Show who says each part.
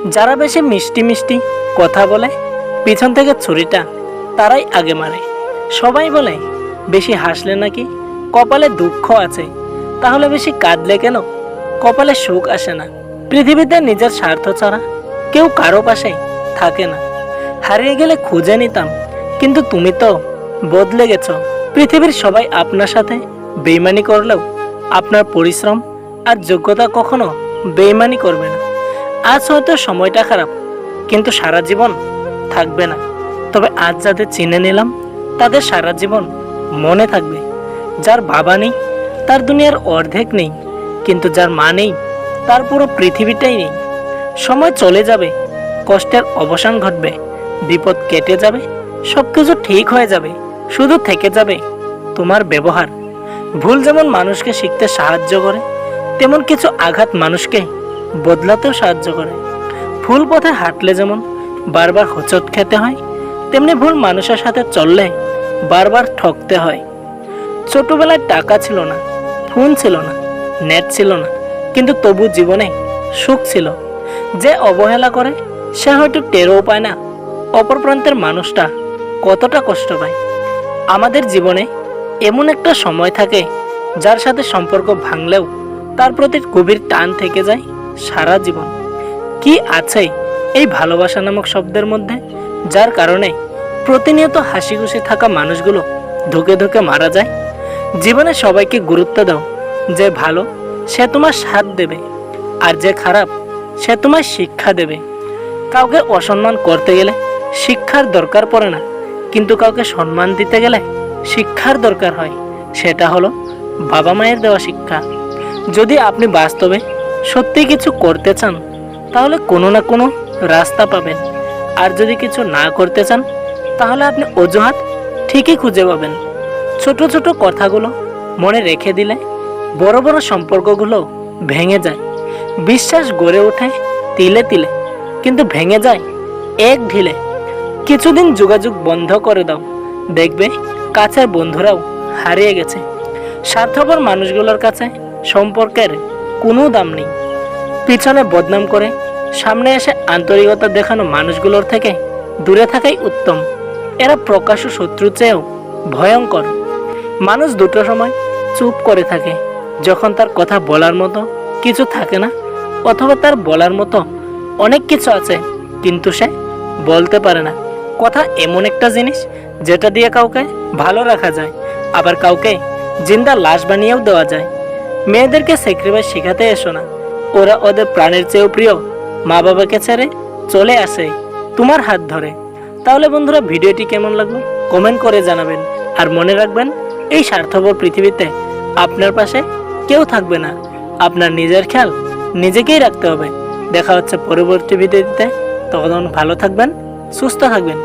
Speaker 1: যারা বেশি মিষ্টি মিষ্টি কথা বলে পিছন থেকে ছুরিটা তারাই আগে মারে। সবাই বলে বেশি হাসলে নাকি কপালে দুঃখ আছে, তাহলে বেশি কাঁদলে কেন কপালে সুখ আসে না। পৃথিবীতে নিজের স্বার্থ ছাড়া কেউ কারো পাশে থাকে না। হারিয়ে গেলে খুঁজে নিতাম, কিন্তু তুমি তো বদলে গেছো। পৃথিবীর সবাই আপনার সাথে বেইমানি করলেও আপনার পরিশ্রম আর যোগ্যতা কখনো বেইমানি করবে না। আজ হয়তো সময়টা খারাপ, কিন্তু সারা জীবন থাকবে না। তবে আজ যাদের চিনে নিলাম তাদের সারা জীবন মনে থাকবে। যার বাবা নেই তার দুনিয়ার অর্ধেক নেই, কিন্তু যার মা নেই তার পুরো পৃথিবীটাই নেই। সময় চলে যাবে, কষ্টের অবসান ঘটবে, বিপদ কেটে যাবে, সবকিছু ঠিক হয়ে যাবে। শুধু থেকে যাবে তোমার ব্যবহার। ভুল যেমন মানুষকে শিখতে সাহায্য করে, তেমন কিছু আঘাত মানুষকে বদলাতেও সাহায্য করে। ভুল পথে হাঁটলে যেমন বারবার হোঁচট খেতে হয়, তেমনি ভুল মানুষের সাথে চললে বারবার ঠকতে হয়। ছোটবেলায় টাকা ছিল না, ফোন ছিল না, নেট ছিল না, কিন্তু তবু জীবনে সুখ ছিল। যে অবহেলা করে সে হয়তো টেরও পায় না অপর প্রান্তের মানুষটা কতটা কষ্ট পায়। আমাদের জীবনে এমন একটা সময় থাকে যার সাথে সম্পর্ক ভাঙলেও তার প্রতি গভীর টান থেকে যায় সারা জীবন। কি আছে এই ভালোবাসা নামক শব্দের মধ্যে, যার কারণে প্রতিনিয়ত হাসি খুশি থাকা মানুষগুলো ধুকে ধুকে মারা যায়। জীবনে সবাইকে গুরুত্ব দাও। যে ভালো সে তোমার সাথ দেবে, আর যে খারাপ সে তোমার শিক্ষা দেবে। কাউকে অসম্মান করতে গেলে শিক্ষার দরকার পড়ে না, কিন্তু কাউকে সম্মান দিতে গেলে শিক্ষার দরকার হয়। সেটা হলো বাবা মায়ের দেওয়া শিক্ষা। যদি আপনি বাস্তবে সত্যি কিছু করতে চান তাহলে কোনো না কোনো রাস্তা পাবেন, আর যদি কিছু না করতে চান তাহলে আপনি অজুহাত ঠিকই খুঁজে পাবেন। ছোট ছোট কথাগুলো মনে রেখে দিলে বড় বড় সম্পর্কগুলো ভেঙে যায়। বিশ্বাস গড়ে ওঠে তিলে তিলে, কিন্তু ভেঙে যায় এক ঢিলে। কিছুদিন যোগাযোগ বন্ধ করে দাও, দেখবে কাছের বন্ধুরাও হারিয়ে গেছে। স্বার্থপর মানুষগুলোর কাছে সম্পর্কের কোনো দাম নেই। পিছনে বদনাম করে সামনে এসে আন্তরিকতা দেখানো মানুষগুলোর থেকে দূরে থাকাই উত্তম। এরা প্রকাশ্য শত্রুর চেয়েও ভয়ঙ্কর। মানুষ দুটো সময় চুপ করে থাকে, যখন তার কথা বলার মতো কিছু থাকে না, অথবা তার বলার মতো অনেক কিছু আছে কিন্তু সে বলতে পারে না। কথা এমন একটা জিনিস যেটা দিয়ে কাউকে ভালো রাখা যায়, আবার কাউকে জিন্দা লাশ বানিয়েও দেওয়া যায়। মেয়েদেরকে স্যাক্রিফাইস শেখাতে এসো না, ওরা ওদের প্রাণের চেয়েও প্রিয় মা বাবাকে ছেড়ে চলে আসে তোমার হাত ধরে। তাহলে বন্ধুরা, ভিডিওটি কেমন লাগলো কমেন্ট করে জানাবেন। আর মনে রাখবেন, এই স্বার্থপর পৃথিবীতে আপনার পাশে কেউ থাকবে না। আপনার নিজের খেয়াল নিজেকেই রাখতে হবে। দেখা হচ্ছে পরবর্তী ভিডিওতে। তখন ভালো থাকবেন, সুস্থ থাকবেন।